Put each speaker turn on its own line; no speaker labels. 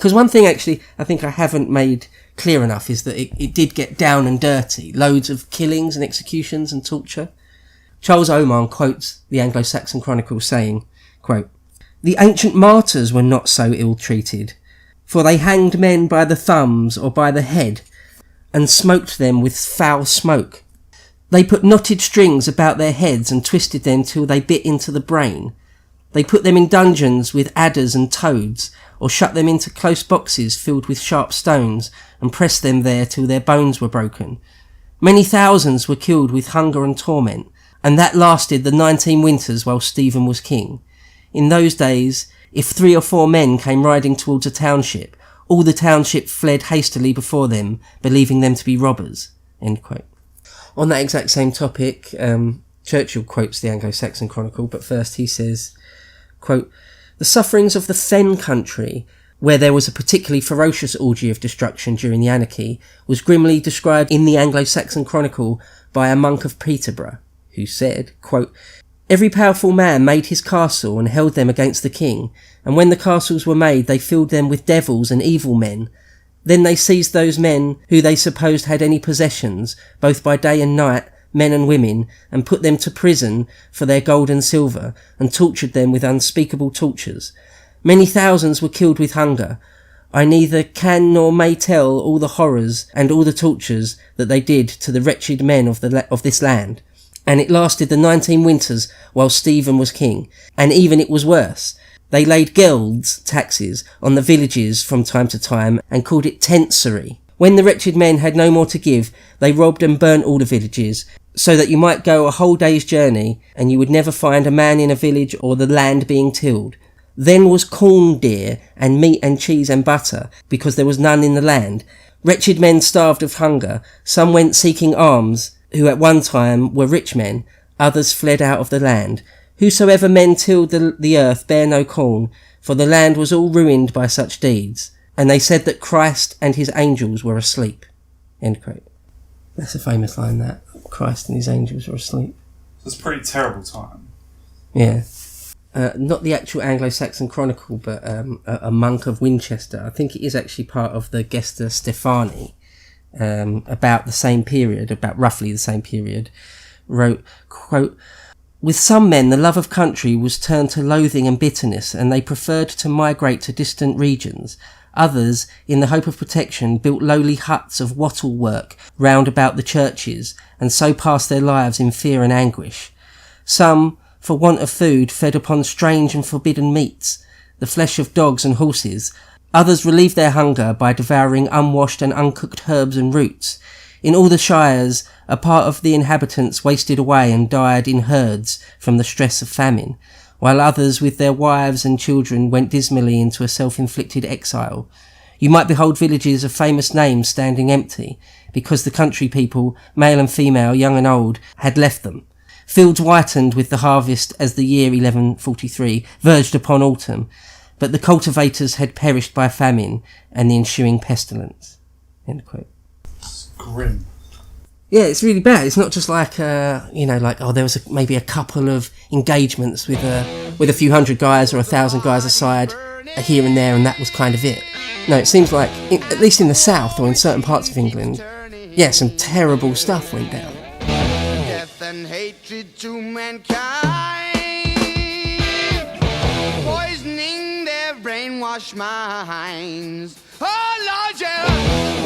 Because one thing actually I think I haven't made clear enough is that it did get down and dirty. Loads of killings and executions and torture. Charles Oman quotes the Anglo-Saxon Chronicle saying, quote, "The ancient martyrs were not so ill-treated, for they hanged men by the thumbs or by the head, and smoked them with foul smoke. They put knotted strings about their heads and twisted them till they bit into the brain. They put them in dungeons with adders and toads, or shut them into close boxes filled with sharp stones, and pressed them there till their bones were broken. Many thousands were killed with hunger and torment, and that lasted the 19 winters while Stephen was king. In those days, if 3 or 4 men came riding towards a township, all the township fled hastily before them, believing them to be robbers." End quote. On that exact same topic, Churchill quotes the Anglo-Saxon Chronicle, but first he says, quote, "The sufferings of the Fen country, where there was a particularly ferocious orgy of destruction during the anarchy, was grimly described in the Anglo-Saxon Chronicle by a monk of Peterborough, who said, quote, Every powerful man made his castle and held them against the king, and when the castles were made they filled them with devils and evil men. Then they seized those men who they supposed had any possessions, both by day and night, men and women, and put them to prison for their gold and silver, and tortured them with unspeakable tortures. Many thousands were killed with hunger. I neither can nor may tell all the horrors and all the tortures that they did to the wretched men of this land. And it lasted the 19 winters while Stephen was king, and even it was worse. They laid gelds, taxes, on the villages from time to time, and called it tensory. When the wretched men had no more to give, they robbed and burnt all the villages, so that you might go a whole day's journey, and you would never find a man in a village or the land being tilled. Then was corn dear, and meat and cheese and butter, because there was none in the land. Wretched men starved of hunger, some went seeking alms, who at one time were rich men, others fled out of the land. Whosoever men tilled the earth bare no corn, for the land was all ruined by such deeds. And they said that Christ and his angels were asleep." End quote. That's a famous line, that. Christ and his angels were asleep.
It's a pretty terrible time.
Yeah. Not the actual Anglo-Saxon Chronicle, but a monk of Winchester. I think it is actually part of the Gesta Stephani. About the same period, about roughly the same period, wrote, quote, "With some men the love of country was turned to loathing and bitterness, and they preferred to migrate to distant regions. Others, in the hope of protection, built lowly huts of wattle work round about the churches, and so passed their lives in fear and anguish. Some, for want of food, fed upon strange and forbidden meats, the flesh of dogs and horses. Others relieved their hunger by devouring unwashed and uncooked herbs and roots. In all the shires, a part of the inhabitants wasted away and died in herds from the stress of famine, while others with their wives and children went dismally into a self-inflicted exile. You might behold villages of famous names standing empty, because the country people, male and female, young and old, had left them. Fields whitened with the harvest as the year 1143 verged upon autumn, but the cultivators had perished by famine and the ensuing pestilence." End quote.
It's grim.
Yeah, it's really bad. It's not just like, there was maybe a couple of engagements with a few hundred guys or 1,000 guys aside here and there, and that was kind of it. No, it seems like, at least in the south or in certain parts of England, yeah, some terrible stuff went down.
Death and hatred to mankind, poisoning their brainwashed minds. Oh Lord, yeah.